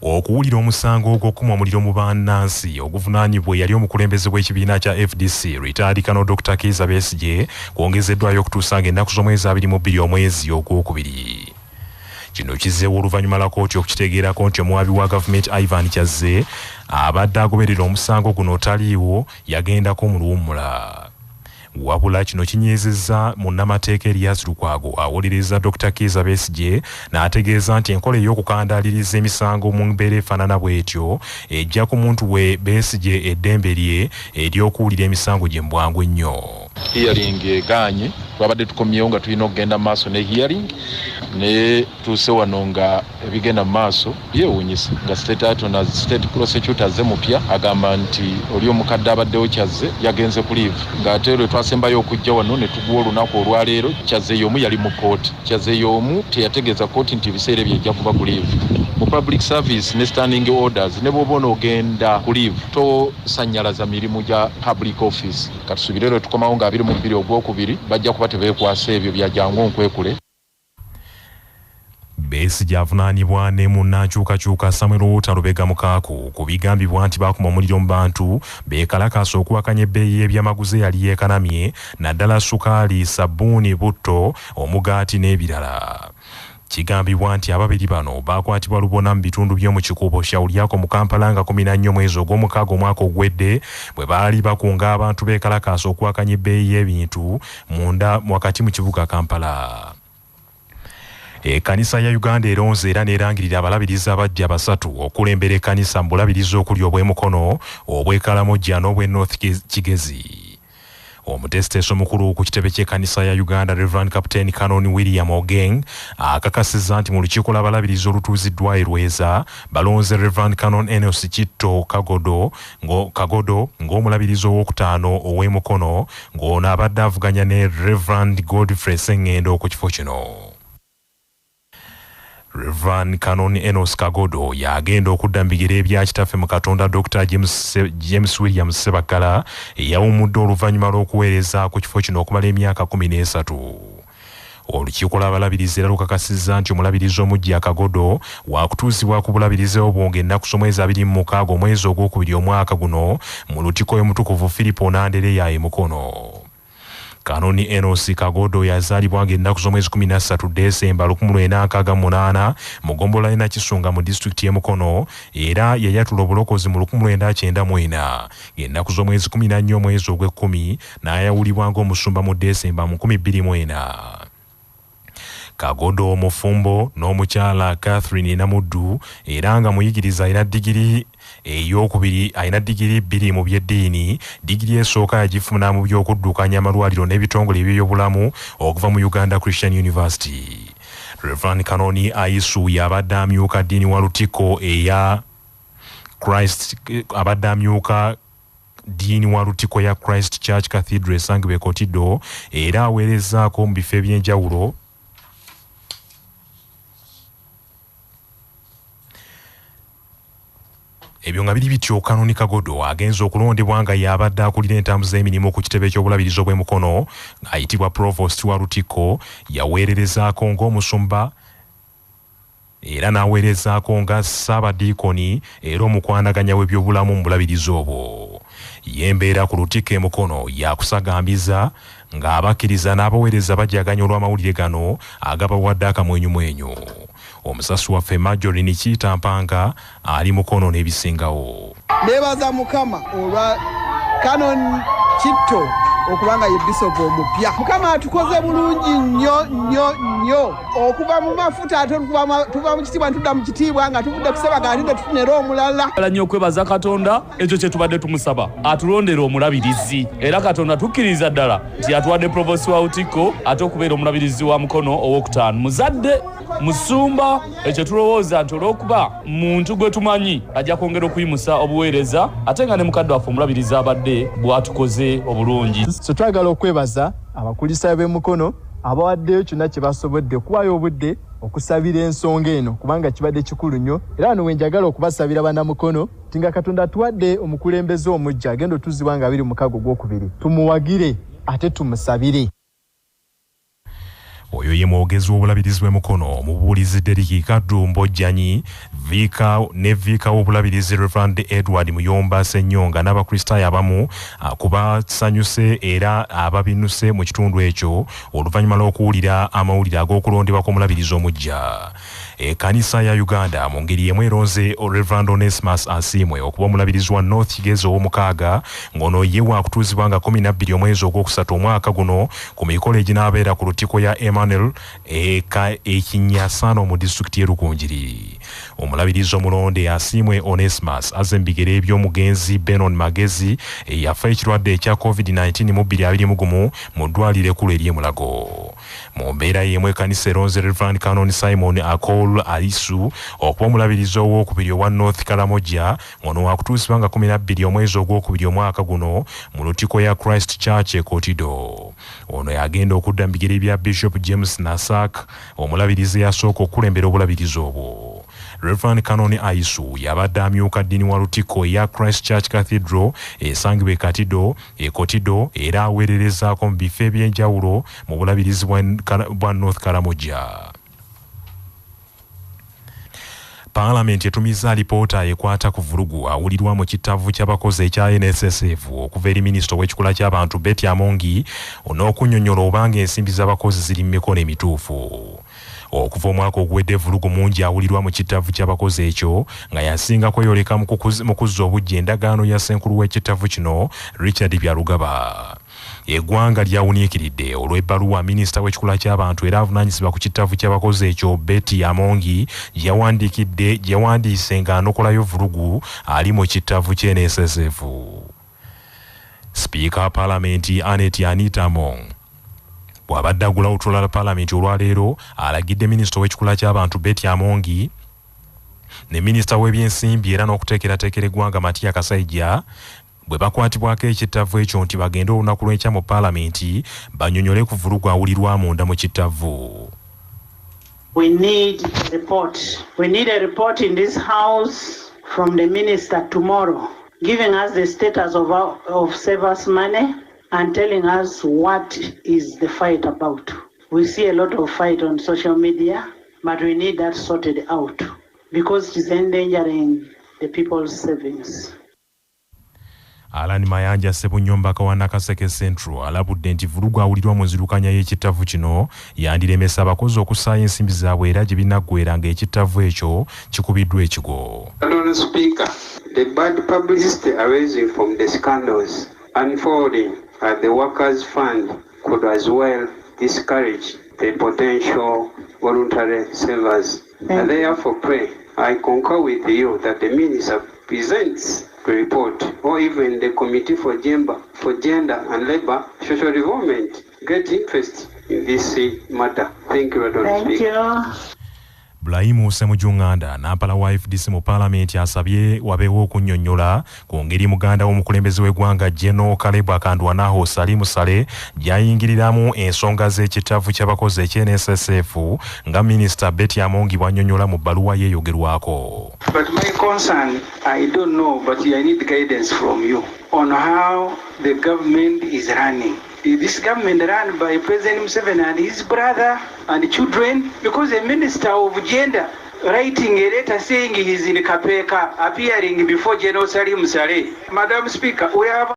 Okuwulira omusango ogw'okuma omuliro mu bannansi oguvunaanyibwa yali omukulembeze w'ekibiina kya FDC Ritaadikano Dr. Kizza Besigye gwongeezeddwayo okutuusa ng'ennaku z'omwezi 22 omwezi ogwokubiri. Kino kizzeewo oluvannyuma lwa kkooti okukitegeerako nti omuwaabi wa gavumenti Ivan Kyazze abadde agoberera omusango guno otaliiwo yagendako mu luwummula. Wabula kino kinyeezezza munnamateeka Erias Lukwago awolereza Dr. Kizza Besigye n'ategeeza nti enkola ey'okukandaaliriza emisango mu mbeera efaanana bw'etyo ejja ku muntu we Besigye eddembe lye ery'okuwulira emisango gye mu bwangu ennyo. Hearing egaanye twabadde tukomyewo nga tulina okugenda mu maaso ne hearing ne tuuse wano nga ebigenda mu maaso byewuunyisa nga state prosecutor azze mupya agamba nti oli omukadde abaddewo Kyazze yagenze ku leave ng'ate lwe twasembayo okujja wano ne tuguwa olunaku olwaleero Kyazze y'omu yali mu kooti. Kyazze y'omu teyategeeza kooti nti ebiseera ebyo ejja kuba ku leave. Mu public service ne standing orders ne bw'oba onoogenda ku leave tosannyalaza mirimu gya public office. Katusubire lwe tukomawo nga 22 ogwokubiri bajja kuba tebeekwasa ebyo bya jangu nkwekule. Besigye avunaanibwa ne munnankyukakyuka Samuel Outalubega Mukaaku ku bigambibwa nti baakuma omuliro mu bantu beekalakaasa okuwakanya ebbeeyi y'ebyamaguzi yali yeekanamye naddala sukaali, sabbuuni, butto, omugaati n'ebirala. Kigambibwa nti ababiri bano baakwatibwa lubona mu bitundu by'omu kikuubo Shauliako mu Kampala nga 14 omwezi ogw'omukaaga omwaka ogwedde bwe baali bakunga abantu beekalakaasa okuwakanya ebbeeyi y'ebintu munda wakati mu kibuga Kampala. Ekkanisa ya Uganda eronze era n'erangirira abalabirizi abajja basatu okulembera ekkanisa mu bulabirizi okuli obw'emukono, obw'ekalamojja n'obw'e North Kigezi. Omutesiteeso omukulu ku kitebe ky'ekkanisa ya Uganda Reverend Captain Canon William Ogeng akakasizza nti mu lukiiko lw'abalabirizi olutuuziddwayo Lweza balonze Reverend Canon Enos Kitto Kagodo ng'omulabirizi ow'okutaano ow'emukono ng'ono abadde avuganya ne Reverend Godfrey Sengendo ku kifo kino. Reverend Canon Enos Kagodo yagenda okudda mu bigere ebya kitaffe mu Katonda Dr. James William Sebakala eyawummudde oluvannyuma lw'okuweereza ku kifo kino okumala emyaka 13. Olukiiko lw'abalabirizi era lukakasizza nti omulabirizi omujja Kagodo waakutuuzibwa ku bulabirizi obwonge ennaku z'omwezi 26 omwezi ogwokubiri omwaka guno mu lutiko y'omutukuvu Filipo Nandereya Mukono. Kanoni Enos Kagodo yazaalibwa ng'ennaku z'omwezi 13 Desemba 1968 mu ggombolola y'e Nakisunga mu disitulikiti y'e Mukono era yayatula obulokozi mu 1994 ng'ennaku z'omwezi 14 omwezi ogw'ekkumi n'ayawulibwa ng'omusumba mu Desemba mu 2004. Kagodo omufumbo n'omukyala Catherine Namuddu era nga muyigiriza ayina digiri ey'okubiri ayina digiri 2 mu by'eddiini, digiri esooka yagifuna mu by'okuddukanya amalwaliro n'ebitongole eby'obulamu okuva mu Uganda Christian University. Reverend Kanoni Aisu yabadde amyuka ddiini wa Lutiko eya Christ abadde amyuka ddiini wa Lutiko ya Christ Church Cathedral esangibwa e Kotido era aweerezaako mu bifo eby'enjawulo ebyo nga biri bityo. Kanoni Kagodo agenza okulondebwa nga yabadde akulira entambuza y'emirimu ku kitebe ky'obulabirizi obw'emukono ng'ayitibwa Provost wa Lutiko yaweererezaako ng'omusumba era n'aweerezaako nga Ssaabadiikoni era omukwanaganya w'ebyobulamu mu bulabirizi obwo. Yembeera ku Lutiko Mukono yakusagambiza ng'abakkiriza n'abaweereza bajaganya olw'amawulire gano agabawadde akamwenyumwenyu. Omusasi waffe Majori Nikita Mpanga ali Mukono n'ebisingawo. Nebaza Mukama olwa Canon Kitto okubanga ye bishop omupya. Mukama atukoze bulungi nnyo okuva mu mafuta ate tuva mu kitiibwa ntudda mu kitiibwa nga tuvudde kusaba gatinde tufunera omulala. Ala nnyo okwebaza Katonda ekyo kye tubadde tumusaba atulondera omulabirizi era Katonda tukkiriza ddala nti atuwadde Provost wa Lutiko ate okubeera omulabirizi wa Mukono ow'okutaano. Muzadde musumba ekyo tulowooza nti olw'okuba muntu gwe tumanyi ajja kwongera okuyimusa obuweereza ate nga ne mukadde waffe omulabirizi abadde bw'atukoze obulungi. So twagala okwebaza abakulisa b'Emukono abawaddeyo kyonna kye basobodde okuwaayo obudde okusabira ensonga eno kubanga kibadde kikulu nnyo era wano wenjagala okubasabira bannamukono tinga Katonda tuwadde omukulembeze omujja agenda otuziba nga 26 tumuwagire ate tumusabire. Oyo ye mwogezi w'obulabirizi bw'emikono omubuulizi Deriki Kaddu Mbojjanyi viika w'obulabirizi Reverend Edward Muyomba Ssenyonga n'abakristaayo abamu kubasanyuse era ababinuse mu kitundu ekyo oluvannyuma lw'okuwulira amawulire ag'okulondebwa kw'omulabirizi omujja. Ekkanisa ya Uganda mu ngeri y'emu eronze Reverend Onesimus Asiimwe okuba omulabirizi wa North Kigeza ow'omukaaga ng'ono ye waakutuuzibwa nga 12 omwezi ogwokusatu omwaka guno ku mikolo eginaabeera ku lutikko ya Emmanuel Ekinyasaano mu disitulikiti y'e Rukungiri. Omulabirizi omulonde Asiimwe Onesimus azze mu bigere by'omugenzi Benon Magezi eyafa ekirwadde ekya COVID-19 mu 2021 mu ddwaliro ekkulu ery'e Mulago. Mu mbeera y'emu ekkanisa eronze Reverend Canon Simon Akol Alisu okuba omulabirizi ow'okubiri owa North Karamoja ono waakutuusibwa nga 12 omwezi ogwokubiri omwaka guno mu lutikko ya Christ Church e Kotido. Ono yagenda okudda mu bigere bya Bishop James Nasak omulabirizi yasooka okulembera obulabirizi obwo. Reverend Canon Aisu yabadde amyuka ddiini wa lutikko eya Christ Church Cathedral esangibwa e Kotido era aweererezaako mu bifo eby'enjawulo mu bulabirizi bwa North Karamoja. Parliament etumizza alipoota ekwata ku vulugu awulirwa mu kitavu ky'abakozi ekya NSSF okuva eri minisita w'ekikula ky'abantu Betty Amongi n'okunnyonnyola obanga ensimbi z'abakozi ziri mu mikono emituufu. Okuva omwaka oguwedde vulugu mungi awulirwa mu kitavu ky'abakozi ekyo nga yasinga kweyoleka mu kuzza obujja endagaano ya ssenkulu w'ekitavu kino Richard Byalugaba. Eggwanga lyawuniikiridde olw'ebbaluwa minisita w'ekikula ky'abantu era avunaanyizibwa ku kitavu ky'abakozi ekyo Betty Amongi yawandiise ng'anokolayo vulugu ali mu kitavu ky'NSSF. Sipiika wa Paalamenti Anita Among bw'abadde agula olutuula lwa Paalamenti olwaleero alagidde minisita w'ekikula ky'abantu Betty Amongi ne minisita w'ebyensimbi era n'okuteekerateekera eggwanga Matiya Kasaija bwe bakwatibwako ekitavu ekyo nti bagende olunaku lw'enkya mu Paalamenti bannyonnyole ku vulugu awulirwa munda mu kitavu. We need a report. We need a report in this house from the minister tomorrow, giving us the status of savers money and telling us what is the fight about. We see a lot of fight on social media, but we need that sorted out because it is endangering the people's savings. Alani Mayanja Ssebunyomba wa Nakaseke Central alabudde nti vulugu awulirwa mu nzirukanya y'ekitavu kino yandiremesa abakozi okusaayo ensimbi zaabwe era gye binaggweera ng'ekitavu ekyo kikubiddwa ekigo. Honourable Speaker, the bad publicity arising from the scandals unfolding at the Workers' Fund could as well discourage the potential voluntary savers. I therefore pray, I concur with you that the Minister presents the report, or even the Committee for Gender and Labour Social Development get interest in this matter. Thank you, Madam Speaker. Blaimu Semujunganda n'ampala wa FDC mu Paalamenti asabye wabeewo okunnyonnyola ku ngeri muganda w'omukulembeze w'eggwanga General Caleb Akandwanaho Salimu Sale gy'ayingiriramu ensonga z'ekitavu ky'abakozi ekya-NSSF nga Minisita Betty Amongi bw'annyonnyola mu bbaluwa yeeyogerwako. But my concern, I don't know, but I need guidance from you on how the government is running. This government run by President Museveni and his brother and children, because the Minister of Gender writing a letter saying he is in Kapeka, appearing before General Salim Saleh. Madam Speaker, we have